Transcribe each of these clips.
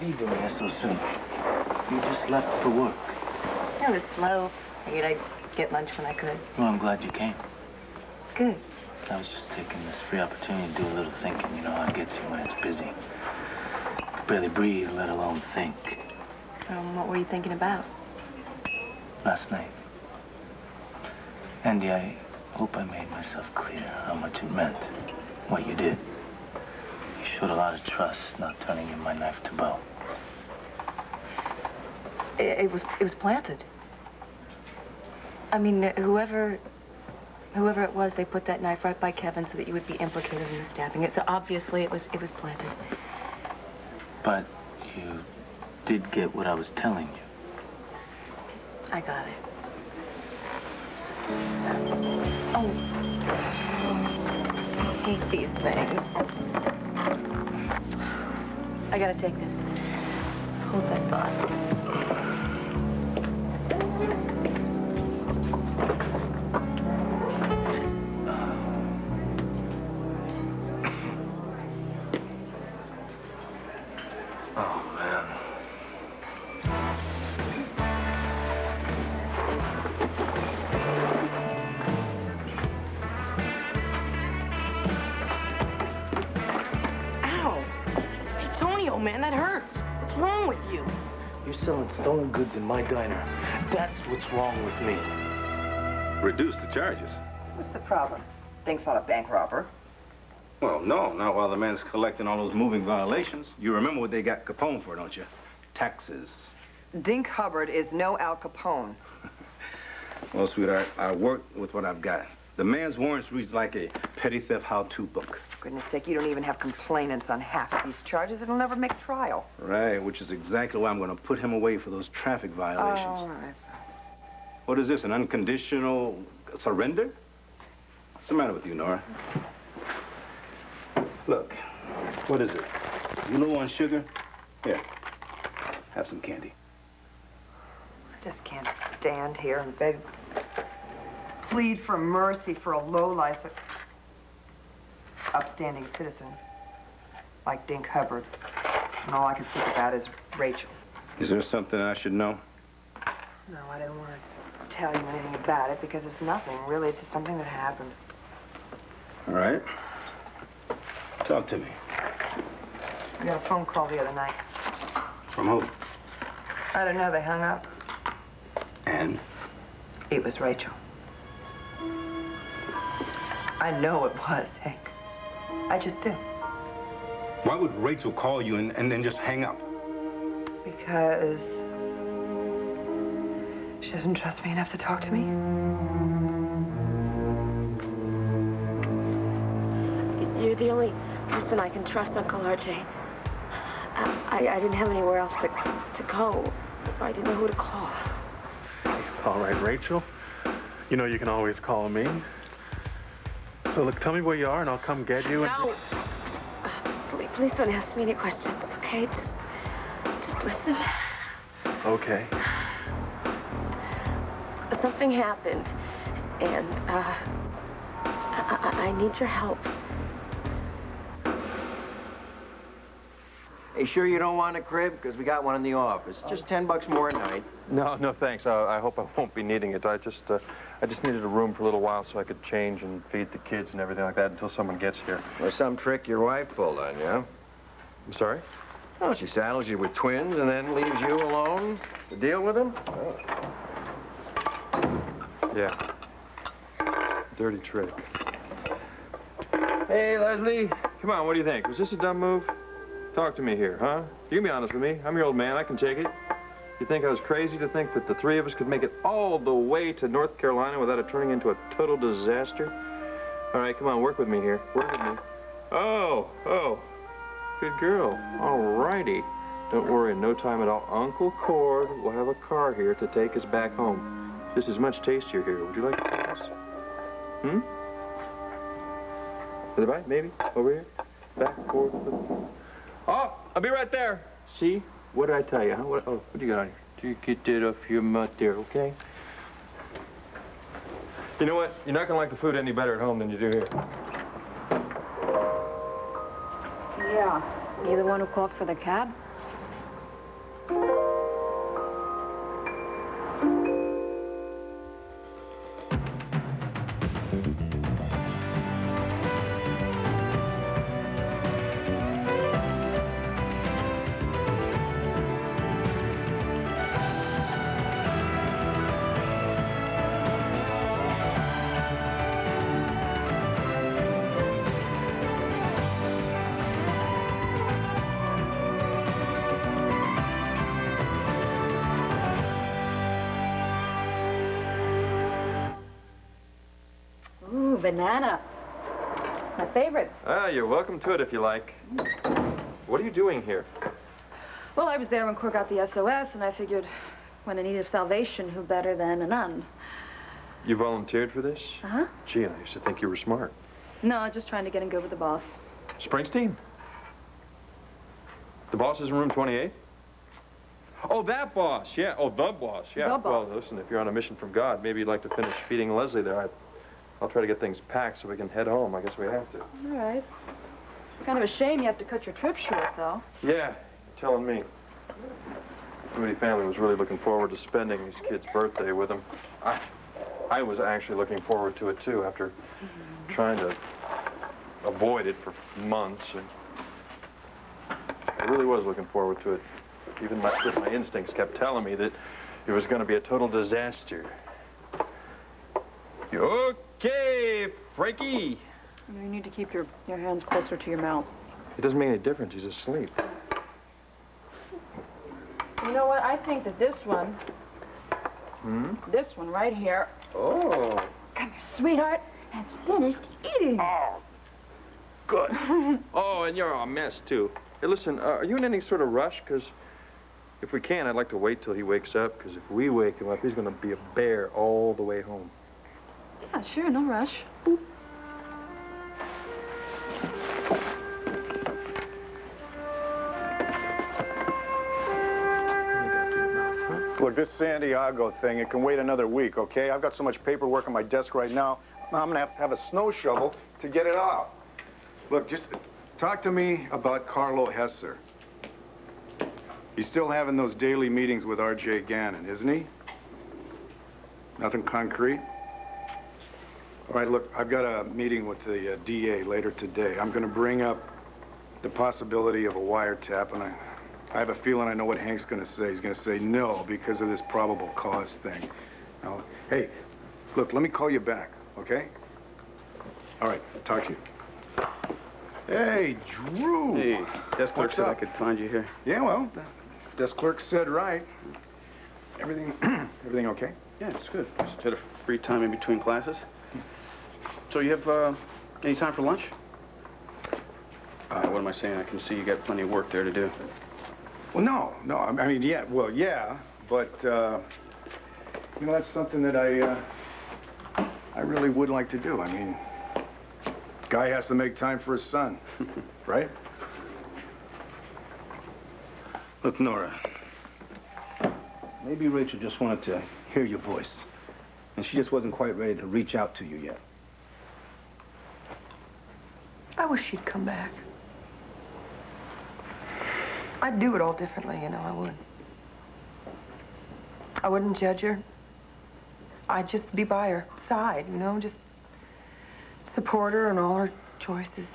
leaving here so soon? You just left for work. I was slow. Figured I'd get lunch when I could. Well, I'm glad you came. Good. I was just taking this free opportunity to do a little thinking. You know how it gets you when it's busy. I could barely breathe, let alone think. What were you thinking about? Last night. Andy, I hope I made myself clear how much it meant, what you did. You showed a lot of trust, not turning in my knife to bow. It was planted. I mean, whoever it was, they put that knife right by Kevin so that you would be implicated in the stabbing. So obviously it was planted. But you did get what I was telling you. I got it. Oh. I hate these things. I gotta take this. Hold that thought. Man, that hurts. What's wrong with you? You're selling stolen goods in my diner. That's what's wrong with me. Reduce the charges. What's the problem? Dink's not a bank robber. Well, no, not while the man's collecting all those moving violations. You remember what they got Capone for, don't you? Taxes. Dink Hubbard is no Al Capone. Well, sweetheart, I work with what I've got. The man's warrants reads like a petty theft how-to book. For goodness sake, you don't even have complainants on half of these charges. It'll never make trial. Right, which is exactly why I'm going to put him away for those traffic violations. All right. What is this, an unconditional surrender? What's the matter with you, Nora? Look, what is it? You low on sugar? Here, have some candy. I just can't stand here and beg, plead for mercy for a lowlife, upstanding citizen like Dink Hubbard. And all I can think about is Rachel. Is there something I should know? No, I didn't want to tell you anything about it because it's nothing, really. It's just something that happened. All right. Talk to me. I got a phone call the other night. From who? I don't know. They hung up. And? It was Rachel. I know it was, Hank. I just do. Why would Rachel call you and then just hang up? Because she doesn't trust me enough to talk to me. You're the only person I can trust, Uncle RJ. I didn't have anywhere else to go, so I didn't know who to call. It's all right, Rachel. You know you can always call me. So, look, tell me where you are, and I'll come get you. No. Please don't ask me any questions, okay? Just listen. Okay. Something happened, and I need your help. Hey, sure you don't want a crib? Because we got one in the office. Just $10 more a night. No, thanks. I hope I won't be needing it. I just needed a room for a little while so I could change and feed the kids and everything like that until someone gets here. Or some trick your wife pulled on you, huh? I'm sorry? Oh, she saddles you with twins and then leaves you alone to deal with them? Oh. Yeah. Dirty trick. Hey, Leslie. Come on, what do you think? Was this a dumb move? Talk to me here, huh? You can be honest with me. I'm your old man. I can take it. You think I was crazy to think that the three of us could make it all the way to North Carolina without it turning into a total disaster? All right, come on, work with me here. Work with me. Oh. Good girl. All righty. Don't worry, in no time at all. Uncle Cord will have a car here to take us back home. This is much tastier here. Would you like to try this? To the right, maybe? Over here? Back, forward. Oh, I'll be right there. See? What did I tell you, huh? What do you got on here? You get that off your mouth there, okay? You know what? You're not going to like the food any better at home than you do here. Yeah. You the one who called for the cab? Ooh, banana. My favorite. Ah, you're welcome to it if you like. What are you doing here? Well, I was there when Cor got the SOS, and I figured when in need of salvation, who better than a nun? You volunteered for this? Uh-huh. Gee, I used to think you were smart. No, just trying to get in good with the boss. Springsteen? The boss is in room 28? Oh, that boss, yeah. Oh, the boss, yeah. The boss. Well, listen, if you're on a mission from God, maybe you'd like to finish feeding Leslie there. I'll try to get things packed so we can head home. I guess we have to. All right. Kind of a shame you have to cut your trip short, though. Yeah, you're telling me. The Moody family was really looking forward to spending these kids' birthday with them. I was actually looking forward to it, too, after trying to avoid it for months. And I really was looking forward to it. Even my instincts kept telling me that it was going to be a total disaster. Okay, Frankie. You need to keep your hands closer to your mouth. It doesn't make any difference. He's asleep. You know what? I think that this one, this one right here, Oh. come here, sweetheart, has finished eating. Oh, good. Oh, and you're a mess, too. Hey, listen, are you in any sort of rush? Because if we can, I'd like to wait till he wakes up, because if we wake him up, he's going to be a bear all the way home. Yeah, sure, no rush. Look, this Santiago thing, it can wait another week, okay? I've got so much paperwork on my desk right now, I'm gonna have a snow shovel to get it off. Look, just talk to me about Carlo Hesser. He's still having those daily meetings with R.J. Gannon, isn't he? Nothing concrete? All right, look, I've got a meeting with the DA later today. I'm gonna bring up the possibility of a wiretap, and I have a feeling I know what Hank's gonna say. He's gonna say no because of this probable cause thing. Now, hey, look, let me call you back, okay? All right, talk to you. Hey, Drew. Hey, desk clerk What's said I up? could find you here. Yeah, well, the desk clerk said right. Everything, everything okay? Yeah, it's good. Just had a free time in between classes. So you have any time for lunch? What am I saying? I can see you got plenty of work there to do. Well, no. I mean, yeah, well, yeah, but, you know, that's something that I really would like to do. I mean, guy has to make time for his son, right? Look, Nora, maybe Rachel just wanted to hear your voice, and she just wasn't quite ready to reach out to you yet. I wish she'd come back. I'd do it all differently, you know, I would. I wouldn't judge her. I'd just be by her side, you know, just support her in all her choices.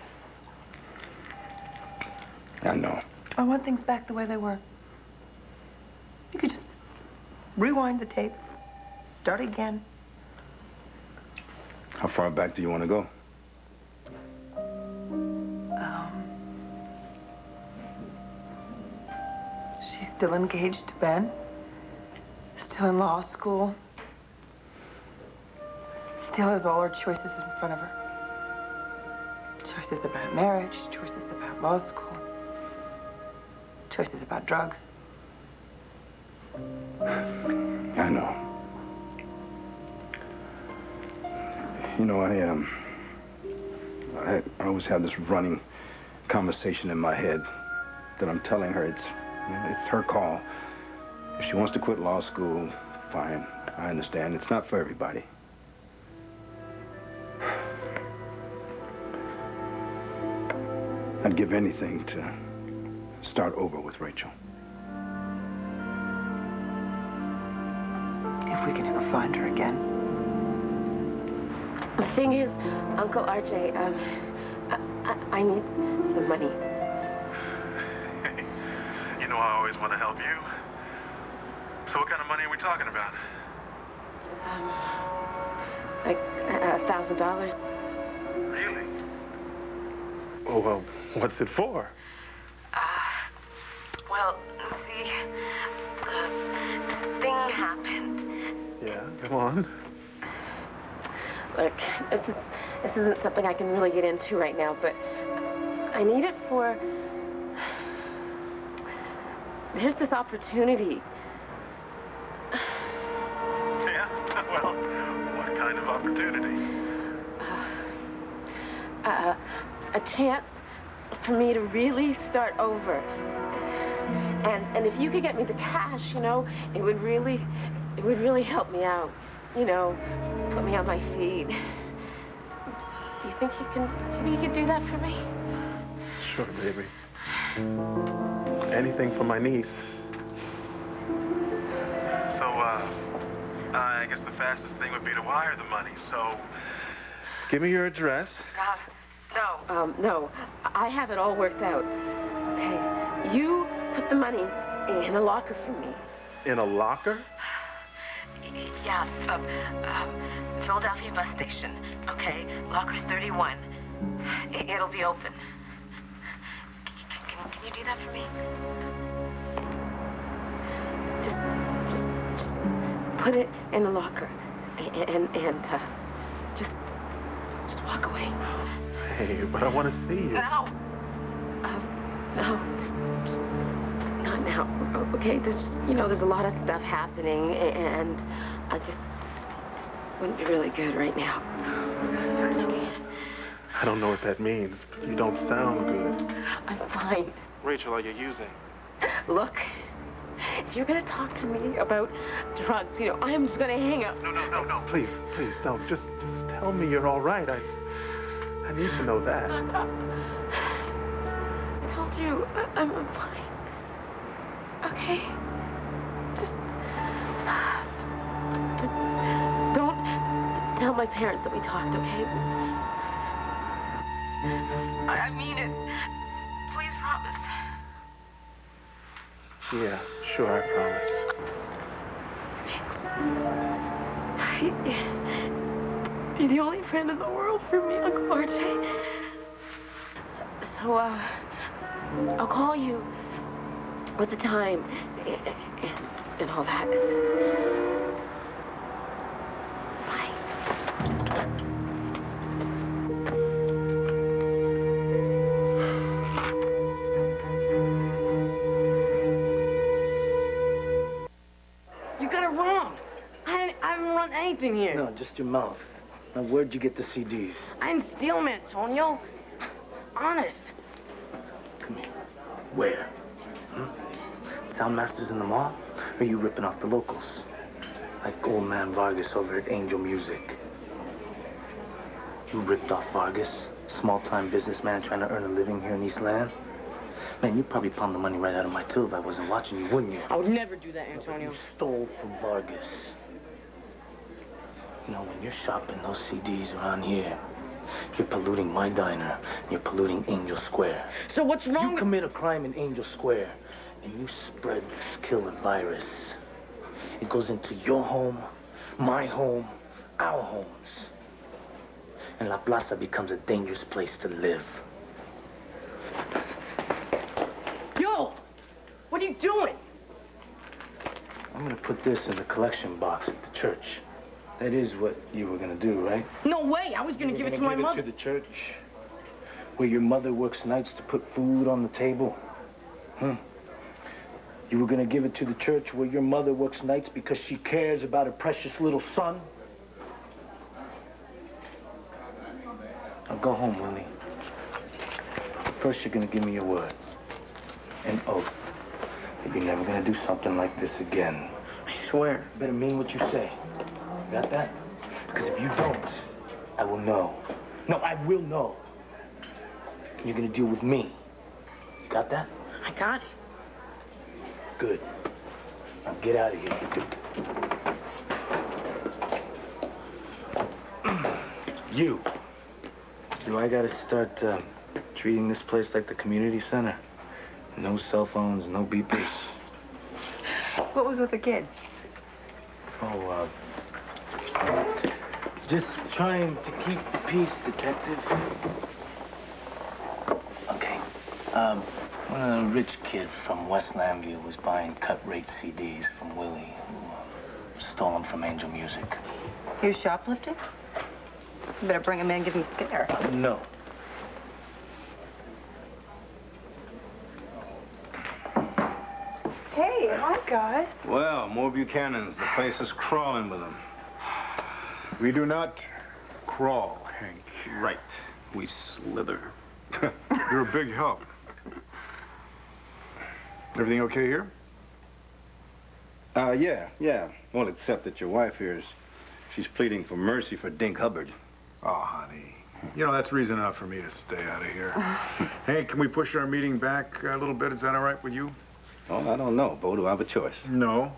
I know. I want things back the way they were. You could just rewind the tape, start again. How far back do you want to go? She's still engaged to Ben, still in law school, still has all her choices in front of her. Choices about marriage, choices about law school, choices about drugs. I know. You know, I always have this running conversation in my head that I'm telling her it's her call. If she wants to quit law school, fine. I understand. It's not for everybody. I'd give anything to start over with Rachel. If we can ever find her again. The thing is, Uncle RJ, I need the money. You know I always want to help you. So what kind of money are we talking about? Like $1,000. Really? Oh, well, what's it for? Well, see, this thing happened. Yeah, come on. Look, this isn't something I can really get into right now, but I need it for... There's this opportunity. Yeah? Well, what kind of opportunity? A chance for me to really start over. And if you could get me the cash, you know, it would really help me out. You know, put me on my feet. Do you think maybe you could do that for me? Sure, baby. Anything for my niece. So, I guess the fastest thing would be to wire the money, so... Give me your address. No. I have it all worked out. Okay, you put the money in a locker for me. In a locker? Yeah, Philadelphia bus station. Okay, locker 31. It'll be open. Can you do that for me? Just put it in the locker, and just walk away. Hey, but I want to see you. No, just not now. Okay, there's a lot of stuff happening, and I just wouldn't be really good right now. I don't know what that means, but you don't sound good. I'm fine. Rachel, are you using? Look, if you're gonna talk to me about drugs, you know, I'm just gonna hang up. No. Please, don't. Just tell me you're all right. I need to know that. I told you, I'm fine. Okay? Just don't tell my parents that we talked, okay? I mean it. Please promise. Yeah, sure, I promise. You're the only friend in the world for me, Uncle RJ. So, I'll call you with the time and all that. Bye. You got it wrong. I haven't run anything here. No, just your mouth. Now, where'd you get the CDs? I didn't steal them, Antonio. Honest. Come here. Where? Soundmasters in the mall? Or are you ripping off the locals? Like old man Vargas over at Angel Music. You ripped off Vargas? Small-time businessman trying to earn a living here in East Land? Man, you'd probably palm the money right out of my till if I wasn't watching you, wouldn't you? I would never do that, Antonio. You stole from Vargas. You know, when you're shopping those CDs around here, you're polluting my diner, and you're polluting Angel Square. So what's wrong? You commit a crime in Angel Square, and you spread this killer virus. It goes into your home, my home, our homes. And La Plaza becomes a dangerous place to live. Yo! What are you doing? I'm gonna put this in the collection box at the church. That is what you were gonna do, right? No way! I was gonna give it to my mother. Give it to the church? Where your mother works nights to put food on the table? You were gonna give it to the church where your mother works nights because she cares about her precious little son? Now go home, Willie. First, you're gonna give me your word. An oath. That you're never gonna do something like this again. I swear. You better mean what you say. You got that? Because if you don't, I will know. No, I will know. And you're gonna deal with me. You got that? I got it. Good. Now get out of here. You. Do I gotta start treating this place like the community center? No cell phones, no beepers. What was with the kid? Oh, just trying to keep the peace, detective. Okay. When a rich kid from West Lambview was buying cut-rate CDs from Willie, who stole them from Angel Music. He was shoplifting? You better bring him in and give him a scare. No. Hey, hi, guys. Well, more Buchanans. The place is crawling with them. We do not crawl, Hank. Right. We slither. You're a big help. Everything okay here? Yeah. Well, except that your wife here is, she's pleading for mercy for Dink Hubbard. Oh, honey. You know, that's reason enough for me to stay out of here. Hank, can we push our meeting back a little bit? Is that all right with you? Oh, I don't know, Bo. Do I have a choice? No.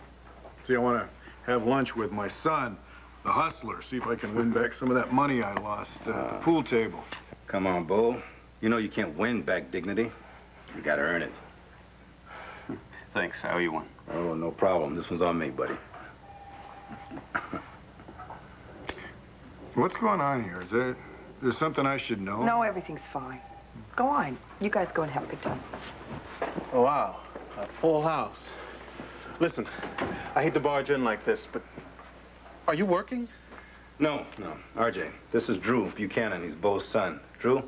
See, I want to have lunch with my son, the hustler, see if I can win back some of that money I lost at the pool table. Come on, Bo. You know you can't win back dignity. You gotta earn it. Thanks. How you want? Oh, no problem. This one's on me, buddy. What's going on here? Is there something I should know? No, everything's fine. Go on. You guys go and have a good time. Oh, wow. A full house. Listen, I hate to barge in like this, but are you working? No. RJ, this is Drew Buchanan. He's Bo's son. Drew,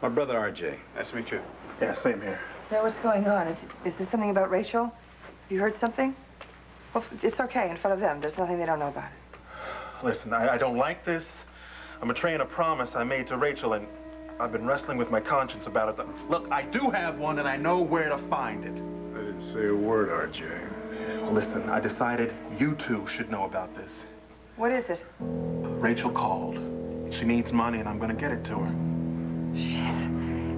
my brother RJ. Nice to meet you. Yeah, same here. Yeah, what's going on? Is there something about Rachel? You heard something? Well, it's okay in front of them. There's nothing they don't know about it. Listen, I don't like this. I'm betraying a promise I made to Rachel, and I've been wrestling with my conscience about it. Look, I do have one, and I know where to find it. I didn't say a word, RJ. Listen, I decided you two should know about this. What is it? Rachel called. She needs money, and I'm going to get it to her.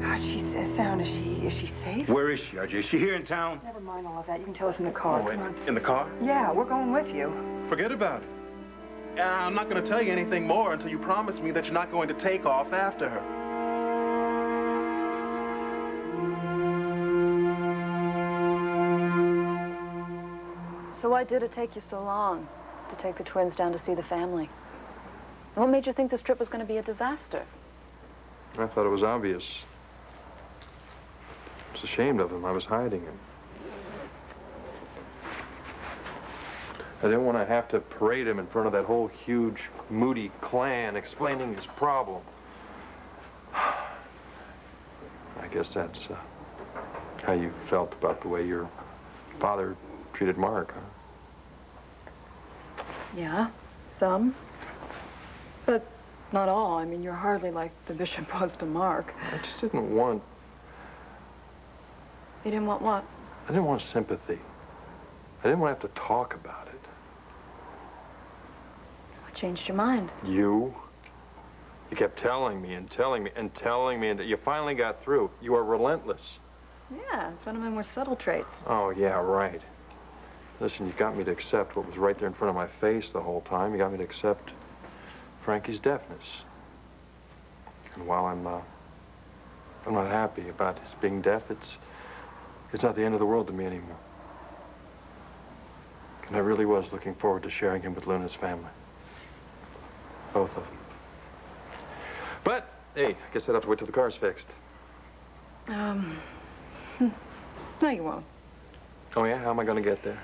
How'd she sound? Is she safe? Where is she, RJ? Is she here in town? Never mind all of that. You can tell us in the car. Oh, wait, Come on. in the car? Yeah, we're going with you. Forget about it. I'm not going to tell you anything more until you promise me that you're not going to take off after her. So why did it take you so long to take the twins down to see the family? What made you think this trip was going to be a disaster? I thought it was obvious. I was ashamed of him. I was hiding him. I didn't want to have to parade him in front of that whole huge, moody clan explaining his problem. I guess that's how you felt about the way your father treated Mark, huh? Yeah, some. But not all. I mean, you're hardly like the bishop was to Mark. I just didn't want... You didn't want what? I didn't want sympathy. I didn't want to have to talk about it. What changed your mind? You kept telling me and telling me and telling me, and you finally got through. You are relentless. Yeah, it's one of my more subtle traits. Oh, yeah, right. Listen, you got me to accept what was right there in front of my face the whole time. You got me to accept Frankie's deafness. And while I'm not happy about his being deaf, it's not the end of the world to me anymore. And I really was looking forward to sharing him with Luna's family. Both of them. But, hey, I guess I'd have to wait till the car's fixed. No, you won't. Oh, yeah? How am I going to get there?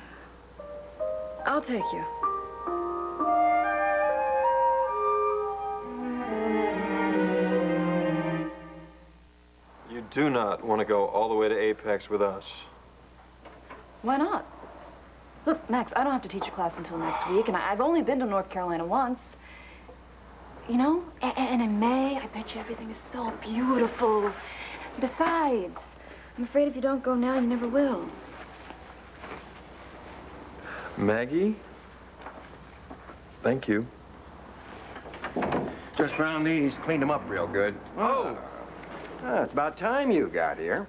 I'll take you. You do not want to go all the way to Apex with us. Why not? Look, Max, I don't have to teach a class until next week, and I've only been to North Carolina once. You know, and in May, I bet you everything is so beautiful. Besides, I'm afraid if you don't go now, you never will. Maggie? Thank you. Just found these, cleaned them up real good. Oh! It's about time you got here.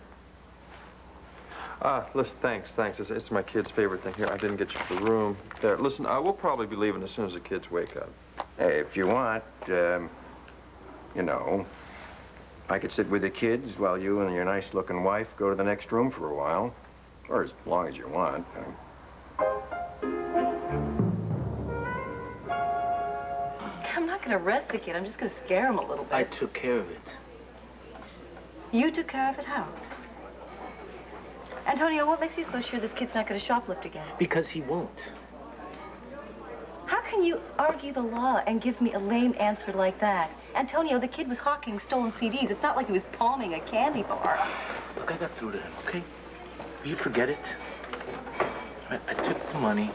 Listen, thanks. It's my kid's favorite thing. Here, I didn't get you the room. There, listen, I will probably be leaving as soon as the kids wake up. Hey, if you want, You know, I could sit with the kids while you and your nice-looking wife go to the next room for a while. Or as long as you want. I'm not going to arrest the kid. I'm just going to scare him a little bit. I took care of it. You took care of it? How? Antonio, what makes you so sure this kid's not going to shoplift again? Because he won't. How can you argue the law and give me a lame answer like that? Antonio, the kid was hawking stolen CDs. It's not like he was palming a candy bar. Look, I got through to him, okay? You forget it. I took the money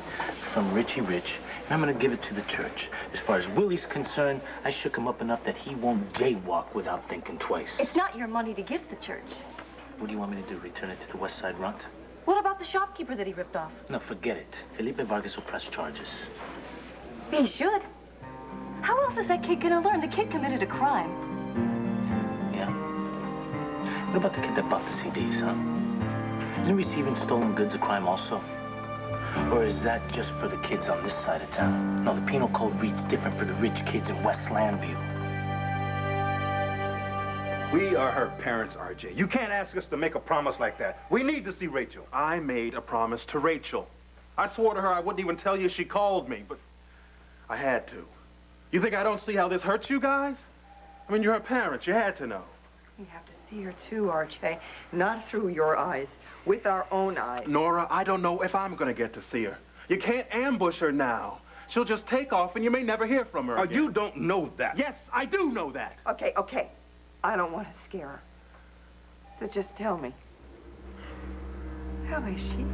from Richie Rich, and I'm going to give it to the church. As far as Willie's concerned, I shook him up enough that he won't jaywalk without thinking twice. It's not your money to give the church. What do you want me to do, return it to the West Side Runt? What about the shopkeeper that he ripped off? No, forget it. Felipe Vargas will press charges. He should. How else is that kid going to learn? The kid committed a crime. Yeah? What about the kid that bought the CDs, huh? Isn't receiving stolen goods a crime also? Or is that just for the kids on this side of town? No, the penal code reads different for the rich kids in West Landview. We are her parents, RJ. You can't ask us to make a promise like that. We need to see Rachel. I made a promise to Rachel. I swore to her I wouldn't even tell you she called me, but I had to. You think I don't see how this hurts you guys? I mean, you're her parents. You had to know. We have to see her too, RJ. Not through your eyes, with our own eyes. Nora, I don't know if I'm going to get to see her. You can't ambush her now. She'll just take off and you may never hear from her again. You don't know that. Yes, I do know that. Okay, okay. I don't want to scare her. So just tell me. How is she?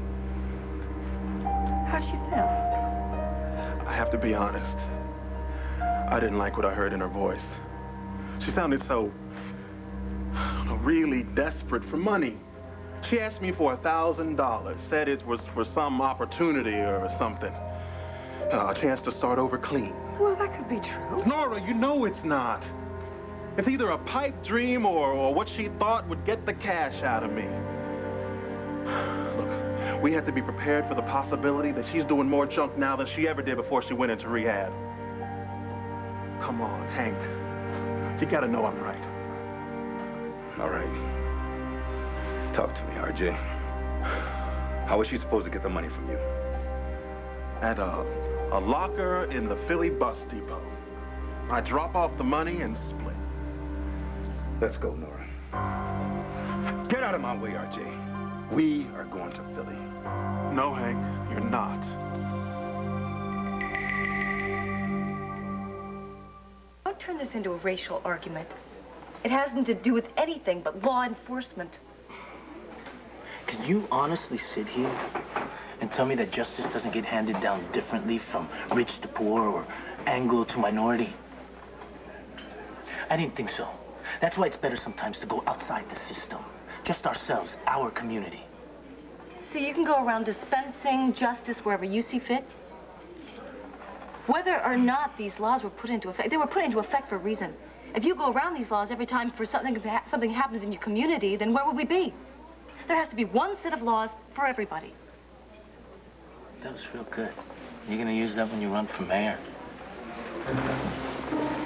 How's she sound? I have to be honest. I didn't like what I heard in her voice. She sounded so, I don't know, really desperate for money. She asked me for $1,000, said it was for some opportunity or something. A chance to start over clean. Well, that could be true. Nora, you know it's not. It's either a pipe dream or what she thought would get the cash out of me. Look, we have to be prepared for the possibility that she's doing more junk now than she ever did before she went into rehab. Come on, Hank. You gotta know I'm right. All right. Talk to me, RJ. How was she supposed to get the money from you? At a locker in the Philly bus depot. I drop off the money and split. Let's go, Nora. Get out of my way, RJ. We are going to Philly. No, Hank, you're not. Don't turn this into a racial argument. It has nothing to do with anything but law enforcement. Can you honestly sit here and tell me that justice doesn't get handed down differently from rich to poor or Anglo to minority? I didn't think so. That's why it's better sometimes to go outside the system. Just ourselves, our community. So you can go around dispensing justice wherever you see fit? Whether or not these laws were put into effect, they were put into effect for a reason. If you go around these laws every time for something happens in your community, then where would we be? There has to be one set of laws for everybody. That was real good. You're gonna use that when you run for mayor?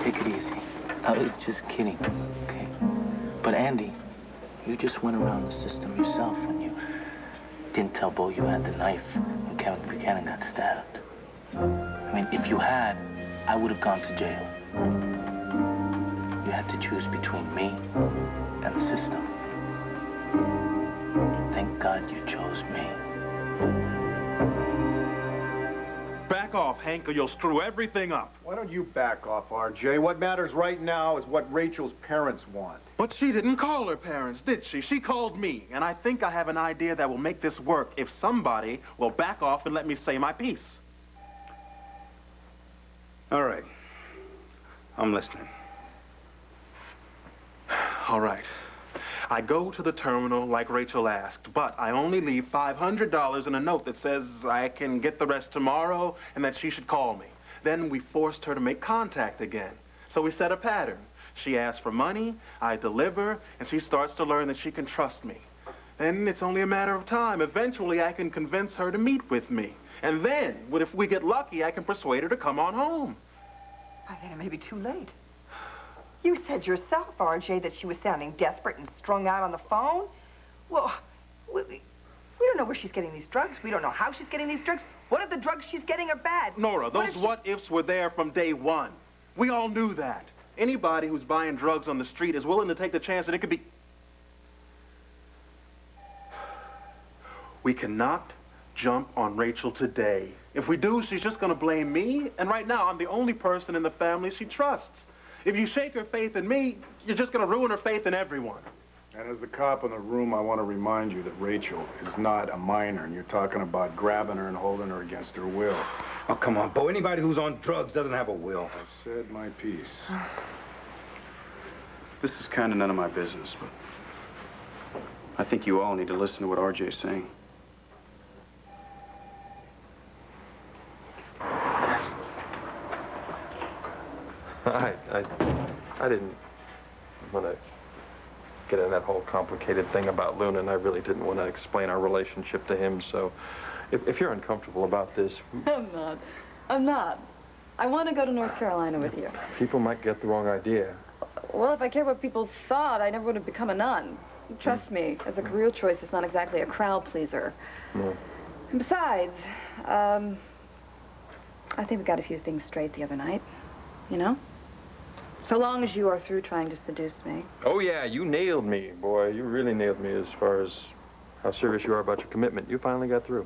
Take it easy. I was just kidding, okay? But Andy, you just went around the system yourself when you didn't tell Bo you had the knife when Kevin Buchanan got stabbed. I mean, if you had, I would have gone to jail. You had to choose between me and the system. Thank God you chose me. Back off, Hank, or you'll screw everything up. Why don't you back off, RJ? What matters right now is what Rachel's parents want. But she didn't call her parents, did she? She called me, and I think I have an idea that will make this work if somebody will back off and let me say my piece. All right. I'm listening. All right. I go to the terminal like Rachel asked, but I only leave $500 in a note that says I can get the rest tomorrow and that she should call me. Then we forced her to make contact again. So we set a pattern. She asks for money, I deliver, and she starts to learn that she can trust me. Then it's only a matter of time. Eventually, I can convince her to meet with me. And then, if we get lucky, I can persuade her to come on home. By then it may be too late. You said yourself, RJ, that she was sounding desperate and strung out on the phone. Well, we don't know where she's getting these drugs. We don't know how she's getting these drugs. What if the drugs she's getting are bad? Nora, those what-ifs were there from day one. We all knew that. Anybody who's buying drugs on the street is willing to take the chance that it could be... We cannot jump on Rachel today. If we do, she's just going to blame me, and right now I'm the only person in the family she trusts. If you shake her faith in me, you're just going to ruin her faith in everyone. And as the cop in the room, I want to remind you that Rachel is not a minor, and you're talking about grabbing her and holding her against her will. Oh, come on, Bo. Anybody who's on drugs doesn't have a will. I said my piece. This is kind of none of my business, but I think you all need to listen to what RJ's saying. I didn't want to get in that whole complicated thing about Luna, and I really didn't want to explain our relationship to him, so if you're uncomfortable about this... I'm not. I want to go to North Carolina with you. People might get the wrong idea. Well, if I cared what people thought, I never would have become a nun. Trust me, as a career choice, it's not exactly a crowd pleaser. No. And besides, I think we got a few things straight the other night, you know? So long as you are through trying to seduce me. Oh, yeah, you nailed me, boy. You really nailed me as far as how serious you are about your commitment. You finally got through.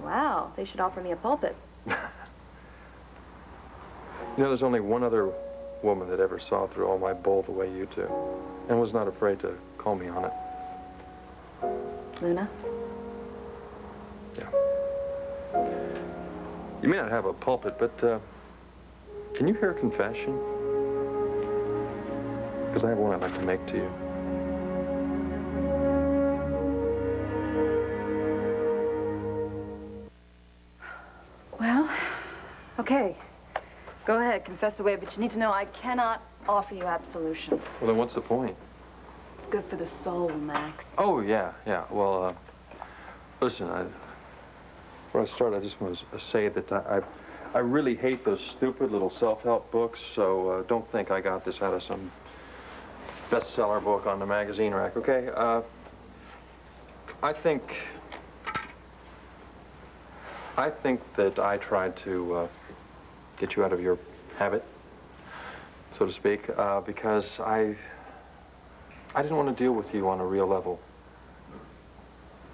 Wow, they should offer me a pulpit. You know, there's only one other woman that ever saw through all my bull the way you do, and was not afraid to call me on it. Luna? Yeah. You may not have a pulpit, but, can you hear a confession? Because I have one I'd like to make to you. Well, okay. Go ahead, confess away, but you need to know I cannot offer you absolution. Well, then what's the point? It's good for the soul, Max. Oh, yeah. Well, listen, before I start, I just want to say that I really hate those stupid little self-help books, so don't think I got this out of some bestseller book on the magazine rack, okay? I think that I tried to get you out of your habit, so to speak, because I didn't want to deal with you on a real level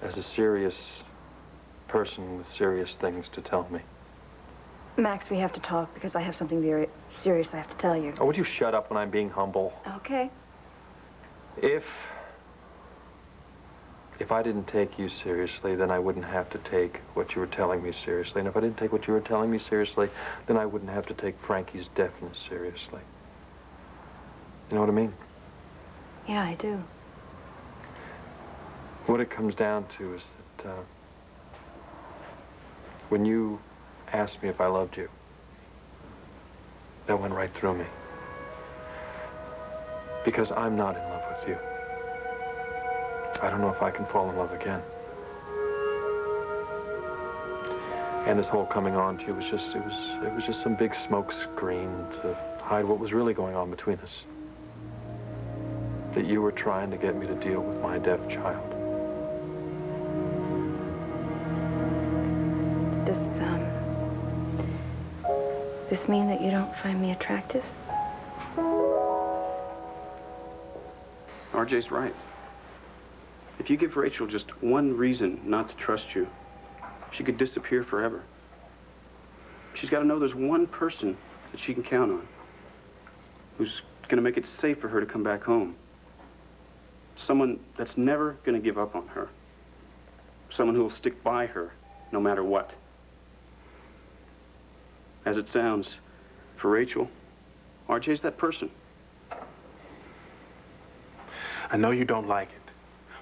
as a serious person with serious things to tell me. Max, we have to talk because I have something very serious I have to tell you. Oh, would you shut up when I'm being humble? Okay. If I didn't take you seriously, then I wouldn't have to take what you were telling me seriously. And if I didn't take what you were telling me seriously, then I wouldn't have to take Frankie's deafness seriously. You know what I mean? Yeah, I do. What it comes down to is that when you asked me if I loved you, that went right through me. Because I'm not in love with you. I don't know if I can fall in love again. And this whole coming on to you was just, it was just some big smoke screen to hide what was really going on between us. That you were trying to get me to deal with my deaf child. Does this mean that you don't find me attractive? RJ's right. If you give Rachel just one reason not to trust you, she could disappear forever. She's got to know there's one person that she can count on, who's going to make it safe for her to come back home. Someone that's never going to give up on her. Someone who will stick by her no matter what. As it sounds, for Rachel, RJ's that person. I know you don't like it,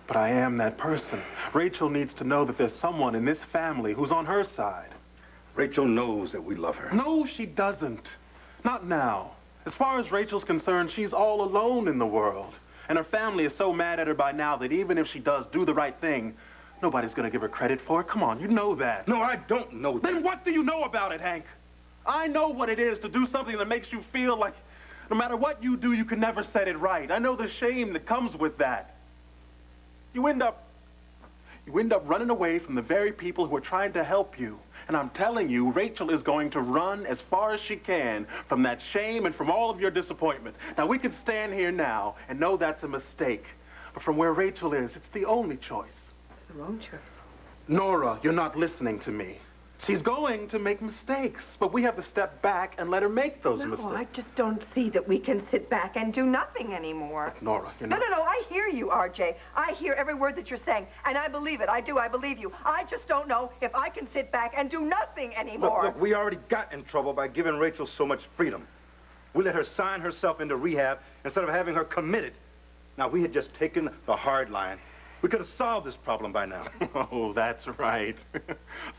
but I am that person. Rachel needs to know that there's someone in this family who's on her side. Rachel knows that we love her. No, she doesn't. Not now. As far as Rachel's concerned, she's all alone in the world. And her family is so mad at her by now that even if she does do the right thing, nobody's going to give her credit for it. Come on, you know that. No, I don't know that. Then what do you know about it, Hank? I know what it is to do something that makes you feel like No matter what you do, you can never set it right. I know the shame that comes with that. You end up running away from the very people who are trying to help you. And I'm telling you, Rachel is going to run as far as she can from that shame and from all of your disappointment. Now, we can stand here now and know that's a mistake. But from where Rachel is, it's the only choice. The wrong choice. Nora, you're not listening to me. She's going to make mistakes, but we have to step back and let her make those mistakes. No, I just don't see that we can sit back and do nothing anymore. Nora, you're not... No, I hear you, RJ. I hear every word that you're saying, and I believe it. I do, I believe you. I just don't know if I can sit back and do nothing anymore. Look, we already got in trouble by giving Rachel so much freedom. We let her sign herself into rehab instead of having her committed. Now, we had just taken the hard line. We could have solved this problem by now. Oh, that's right.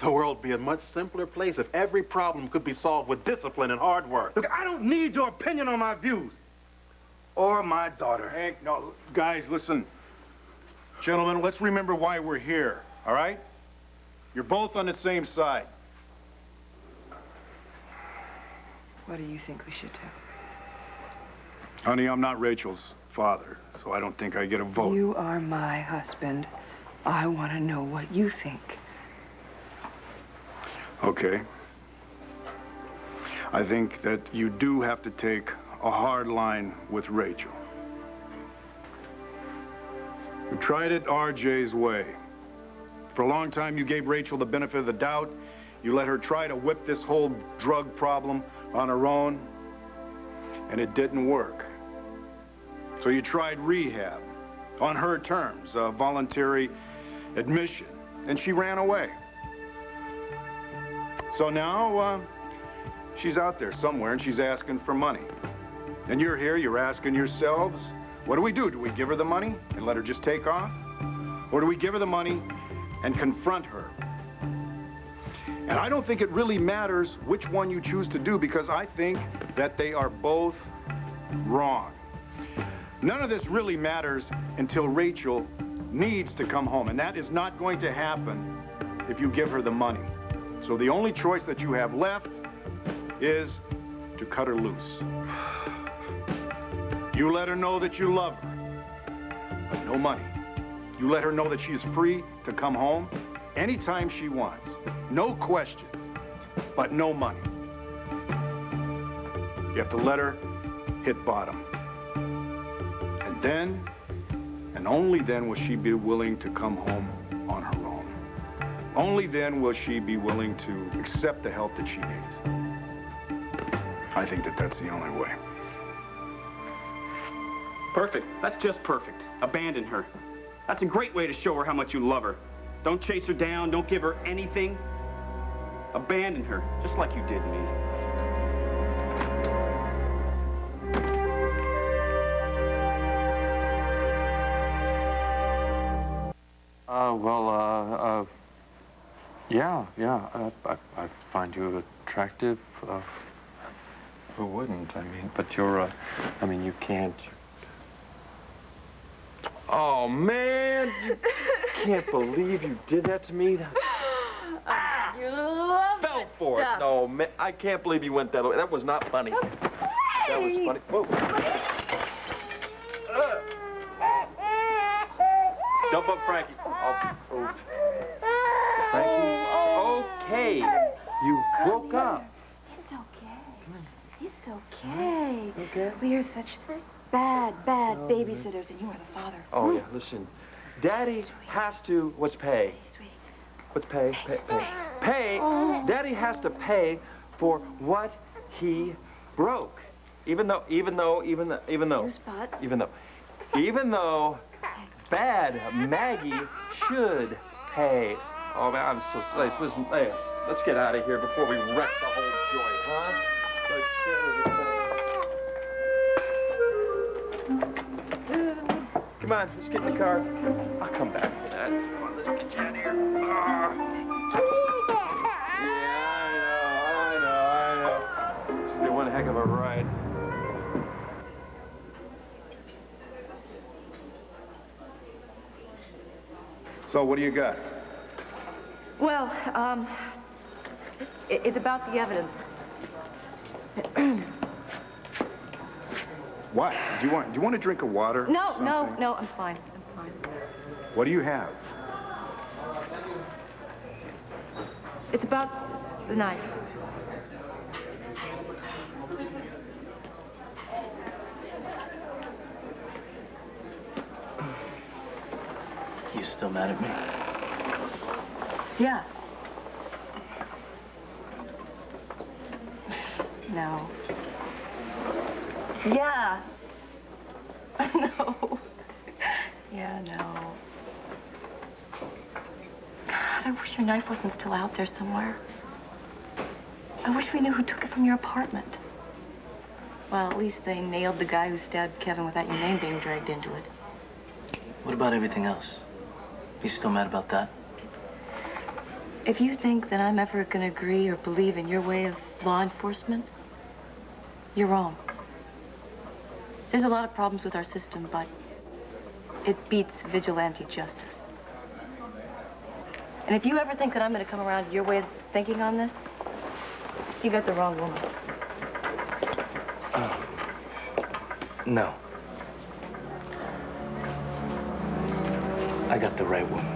The world would be a much simpler place if every problem could be solved with discipline and hard work. Look, I don't need your opinion on my views. Or my daughter. Hank, no, guys, listen. Gentlemen, let's remember why we're here, all right? You're both on the same side. What do you think we should do? Honey, I'm not Rachel's father, so I don't think I get a vote. You are my husband. I want to know what you think. Okay. I think that you do have to take a hard line with Rachel. You tried it RJ's way. For a long time, you gave Rachel the benefit of the doubt. You let her try to whip this whole drug problem on her own, and it didn't work. So you tried rehab on her terms, a voluntary admission, and she ran away. So now, she's out there somewhere, and she's asking for money. And you're here, you're asking yourselves, what do? Do we give her the money and let her just take off? Or do we give her the money and confront her? And I don't think it really matters which one you choose to do, because I think that they are both wrong. None of this really matters until Rachel needs to come home, and that is not going to happen if you give her the money. So the only choice that you have left is to cut her loose. You let her know that you love her, but no money. You let her know that she is free to come home anytime she wants. No questions, but no money. You have to let her hit bottom. And then, and only then, will she be willing to come home on her own. Only then will she be willing to accept the help that she needs. I think that that's the only way. Perfect. That's just perfect. Abandon her. That's a great way to show her how much you love her. Don't chase her down. Don't give her anything. Abandon her, just like you did me. Yeah, I find you attractive. Who wouldn't? I mean, but you're, I mean, you can't. Oh, man, you can't believe you did that to me. You love Fell for it. No, man, I can't believe you went that way. That was not funny. That was funny. Whoa. Jump up, Frankie. Oh. Frankie, it's okay. You woke up. It's okay. It's okay. Okay. We are such bad babysitters, and you are the father. Oh, yeah, listen. Daddy has to, what's pay? What's pay? Pay. Daddy has to pay for what he broke. Even though bad Maggie should pay. Oh, man, I'm so sorry. Listen, hey, let's get out of here before we wreck the whole joint, huh? Come on, let's get in the car. I'll come back for that. Come on, let's get you out of here. Yeah, I know. It's gonna be one heck of a ride. So what do you got? Well, it's about the evidence. What? Do you want a drink of water? No, something? no, I'm fine. I'm fine. What do you have? It's about the knife. You still mad at me? Yeah. No. Yeah. No. Yeah, no. God, I wish your knife wasn't still out there somewhere. I wish we knew who took it from your apartment. Well, at least they nailed the guy who stabbed Kevin without your name being dragged into it. What about everything else? You still mad about that? If you think that I'm ever going to agree or believe in your way of law enforcement, you're wrong. There's a lot of problems with our system, but it beats vigilante justice. And if you ever think that I'm going to come around to your way of thinking on this, you got the wrong woman. No. I got the right woman.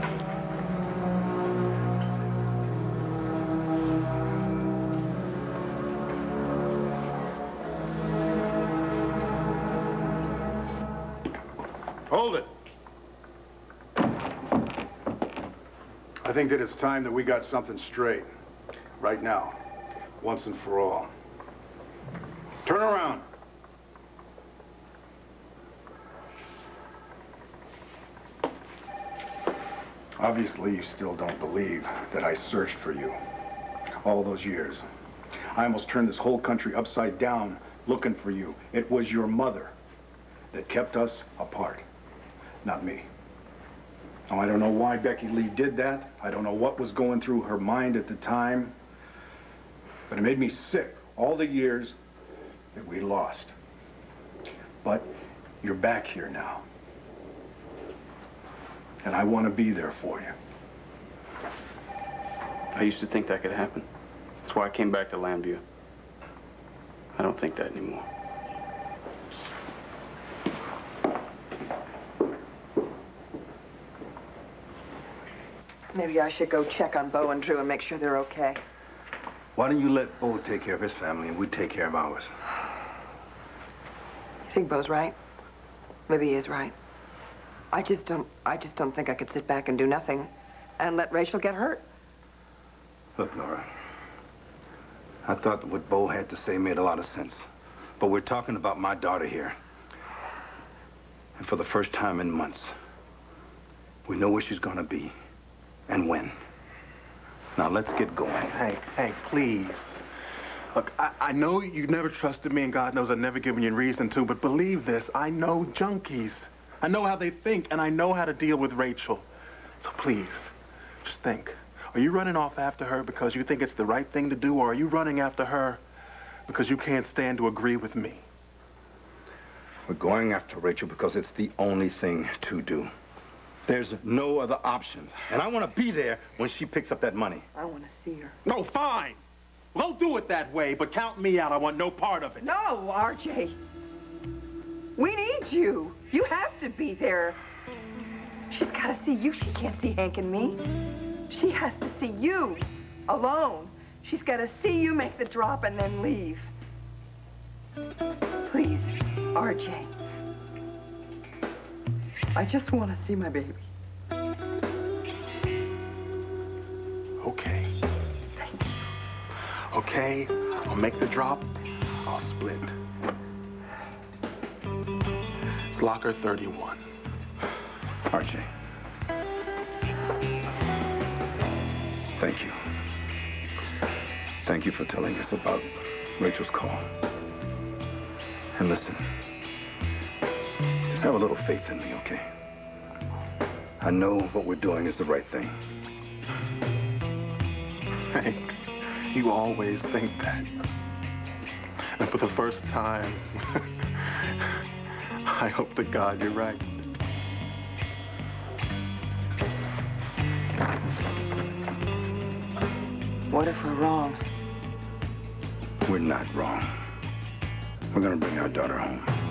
Hold it. I think that it's time that we got something straight. Right now. Once and for all. Turn around. Obviously, you still don't believe that I searched for you all those years. I almost turned this whole country upside down looking for you. It was your mother that kept us apart, not me. Oh, I don't know why Becky Lee did that. I don't know what was going through her mind at the time. But it made me sick all the years that we lost. But you're back here now. And I want to be there for you. I used to think that could happen. That's why I came back to Lambview. I don't think that anymore. Maybe I should go check on Bo and Drew and make sure they're okay. Why don't you let Bo take care of his family and we take care of ours? You think Bo's right? Maybe he is right. I just don't think I could sit back and do nothing and let Rachel get hurt. Look, Nora, I thought that what Bo had to say made a lot of sense. But we're talking about my daughter here. And for the first time in months, we know where she's gonna be and when. Now, let's get going. Hey, please. Look, I know you never trusted me, and God knows I've never given you a reason to, but believe this, I know junkies. I know how they think, and I know how to deal with Rachel. So please, just think. Are you running off after her because you think it's the right thing to do, or are you running after her because you can't stand to agree with me? We're going after Rachel because it's the only thing to do. There's no other option. And I want to be there when she picks up that money. I want to see her. No, fine. We'll do it that way, but count me out. I want no part of it. No, RJ. We need you. You have to be there. She's got to see you. She can't see Hank and me. She has to see you alone. She's got to see you make the drop and then leave. Please, RJ. I just want to see my baby. Okay. Thank you. Okay, I'll make the drop. I'll split. It's locker 31. RJ. Thank you. Thank you for telling us about Rachel's call. And listen, just have a little faith in me, okay? I know what we're doing is the right thing. Hank, you always think that. And for the first time, I hope to God you're right. What if we're wrong? We're not wrong. We're gonna bring our daughter home.